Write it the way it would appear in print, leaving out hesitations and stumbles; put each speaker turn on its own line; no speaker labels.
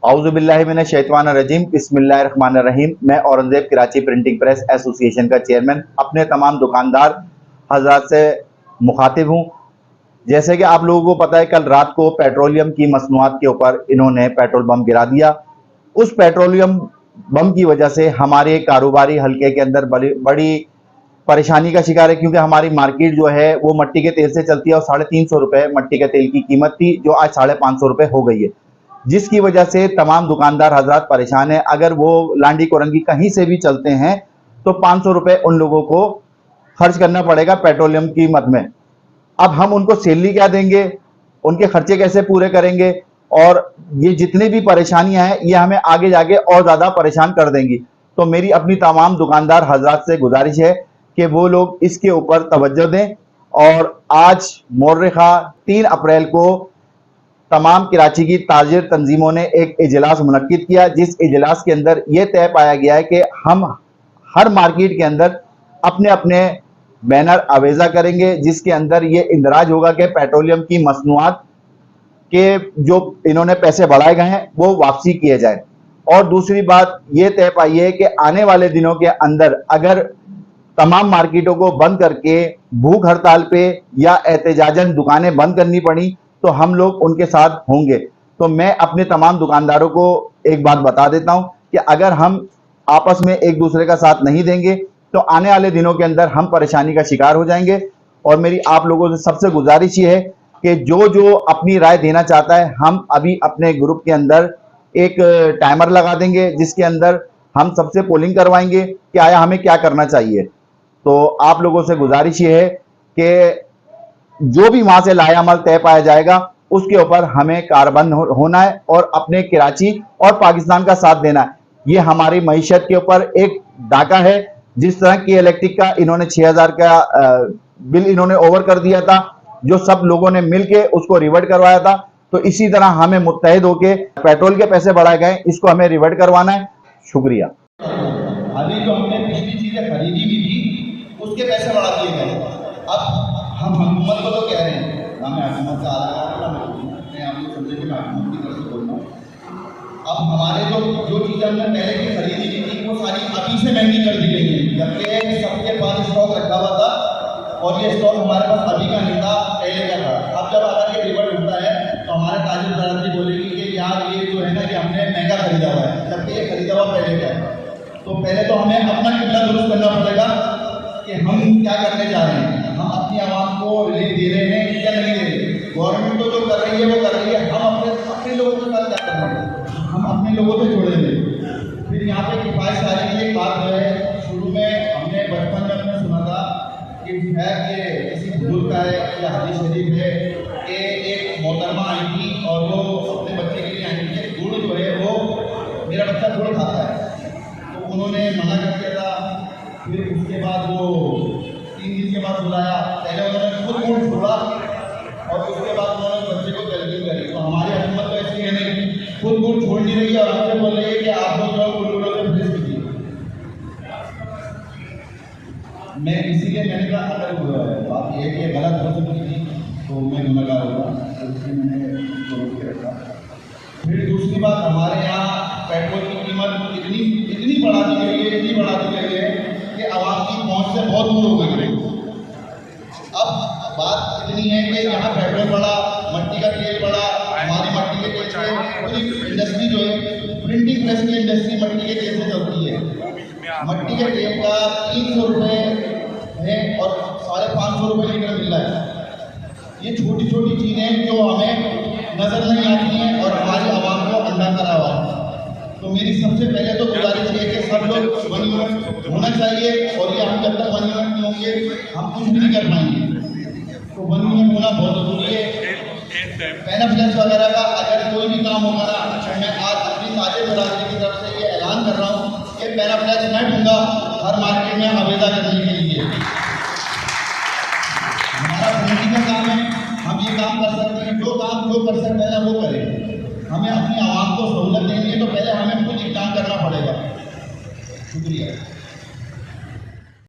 औज़ुबिल्लाहिमिनश्शैतानिर्रजीम बिस्मिल्लाहिर्रहमानिर्रहीम। मैं Aurangzeb Karachi printing press association का चेयरमैन अपने तमाम दुकानदार हजरात से मुखातिब हूँ। जैसे कि आप लोगों को पता है, कल रात को पेट्रोलियम की मसनूआत के ऊपर इन्होंने पेट्रोल बम गिरा दिया। उस पेट्रोलियम बम की वजह से हमारे कारोबारी हल्के के अंदर बड़ी परेशानी का शिकार है, क्योंकि हमारी मार्केट जो है वो मट्टी के तेल से चलती है और 350 रुपये मट्टी के तेल की कीमत थी, जो आज 550 रुपये हो गई है, जिसकी वजह से तमाम दुकानदार हजरात परेशान हैं। अगर वो लांडी कोरंगी कहीं से भी चलते हैं तो 500 रुपये उन लोगों को खर्च करना पड़ेगा पेट्रोलियम कीमत में। अब हम उनको सैलरी क्या देंगे, उनके खर्चे कैसे पूरे करेंगे, और ये जितनी भी परेशानियां हैं ये हमें आगे जाके और ज़्यादा परेशान कर देंगी। तो मेरी अपनी तमाम दुकानदार हजरात से गुजारिश है कि वो लोग इसके ऊपर तवज्जो दें। और आज मौर्रिखा 3 अप्रैल को तमाम कराची की ताजिर तंजीमों ने एक इजलास मुनक्किद किया, जिस इजलास के अंदर यह तय पाया गया है कि हम हर मार्केट के अंदर अपने अपने बैनर आवेजा करेंगे, जिसके अंदर ये इंदराज होगा कि पेट्रोलियम की मसनूआत के जो इन्होंने पैसे बढ़ाए गए हैं वो वापसी किए जाए। और दूसरी बात ये तय पाई है कि आने वाले दिनों के अंदर अगर तमाम मार्केटों को बंद करके भूख हड़ताल पे या एहतजाजन दुकानें बंद करनी पड़ी तो हम लोग उनके साथ होंगे। तो मैं अपने तमाम दुकानदारों को एक बात बता देता हूं कि अगर हम आपस में एक दूसरे का साथ नहीं देंगे तो आने वाले दिनों के अंदर हम परेशानी का शिकार हो जाएंगे। और मेरी आप लोगों से सबसे गुजारिश ये है कि जो जो अपनी राय देना चाहता है, हम अभी अपने ग्रुप के अंदर एक टाइमर लगा देंगे, जिसके अंदर हम सबसे पोलिंग करवाएंगे कि आया हमें क्या करना चाहिए। तो आप लोगों से गुजारिश ये है कि जो भी वहां से लायामल तय पाया जाएगा उसके ऊपर हमें कारबंद होना है और अपने कराची और पाकिस्तान का साथ देना है। ये हमारी मईशत के ऊपर एक डाका है। जिस तरह की इलेक्ट्रिक का इन्होंने 6000 का बिल इन्होंने ओवर कर दिया था, जो सब लोगों ने मिलके उसको रिवर्ट करवाया था, तो इसी तरह हमें मुत्तहिद होके पेट्रोल के पैसे बढ़ाए गए, इसको हमें रिवर्ट करवाना है। शुक्रिया।
अभी जो हमने पिछली चीजें खरीदी भी थी उसके पैसे बढ़ा दिए गए। अब हम हुकूमत को तो कह रहे हैं, हमें हुकूमत से आ रहा है, आपको समझे कि मैं हुकूमत की तरफ से बोल रहा हूँ। अब हमारे जो चीज़ें हमने पहले की खरीदी की थी वो सारी अभी से महंगी कर दी गई है, जबकि सबके पास स्टॉक रखा हुआ था और ये स्टॉक हमारे पास अभी का नहीं था, पहले का था। अब जब आकर के रिवर्ट होता है तो हमारे ताजिर दादाजी बोलेगी कि यार ये जो है ना कि हमने महंगा खरीदा हुआ है, जबकि ये खरीदा हुआ पहले का है। तो पहले तो हमें अपना किबला दुरुस्त करना पड़ेगा कि हम क्या करने जा रहे हैं, हम अपनी आवाम को रिलीफ दे रहे हैं या नहीं दे रहे। गवर्नमेंट तो जो कर रही है वो कर रही है, हम अपने लोगों के साथ क्या करना है, हम अपने लोगों से जोड़ेंगे। फिर यहाँ पे किफ़ायत सारी की एक बात जो है, शुरू में हमने बचपन में अपने सुना था कि है कि किसी बुजुर्ग का है या हदीस शरीफ है कि एक मोहतरमा आई थी और वो अपने बच्चे के लिए आई थी, गुड़ जो है वो मेरा बच्चा गुड़ खाता है, तो उन्होंने मना कर दिया था। फिर उसके बाद वो 3 दिन के बाद बुलाया, पहले उन्होंने खुद गुड़ छोड़ा और उसके बाद उन्होंने बच्चे को तलकीन करी। तो हमारी हुकूमत तो ऐसी है नहीं, खुद गुड़ छोड़ नहीं रही है और हमसे बोल रही है कि आप लोग जो गुड़ से फ्रिज कीजिए। मैं इसीलिए मैंने कहा अगर बात यह है कि गलत हो सकती थी तो मैं गुनहगार होगा, तो इसलिए मैंने उसको रोक के रखा। फिर दूसरी बात, हमारे यहाँ पेट्रोल की कीमत इतनी बढ़ा दी गई है, इतनी बढ़ा दी गई है कि आवाम की पहुँच से बहुत दूर हो गई है। अब बात इतनी है कि यहाँ पेट्रोल बढ़ा, मट्टी का तेल बढ़ा, हमारी मट्टी के तेल से पूरी इंडस्ट्री जो है प्रिंटिंग प्रेस की इंडस्ट्री मट्टी के तेल से चलती है। मट्टी के तेल का 300 रुपये है और 550 रुपये लीटर मिल रहा है। ये छोटी छोटी चीज़ें जो हमें नज़र नहीं आती हैं और हमारी आवाम को अंडा करा हुआ है। तो मेरी सबसे पहले तो गुजारिश है कि सब लोग 1 यूनिट होना चाहिए, और ये हम जब तक 1 यूनिट नहीं होंगे हम कुछ भी नहीं कर पाएंगे। तो 1 यूनिट होना बहुत ज़रूरी है। बेनिफिट्स वगैरह का अगर कोई भी काम होगा ना, मैं आज अपनी ताजिर बरादरी की तरफ से ये ऐलान कर रहा हूँ कि बेनिफिट्स मैं दूंगा हर मार्केट में आवेदन करने के लिए। हमारा कमेटी का काम है, हम ये काम कर सकते हैं, जो कर सकते हैं ना वो करें। हमें अपनी आवाम को सहूलत देनी है तो पहले हमें खुद इक़दाम करना पड़ेगा। शुक्रिया।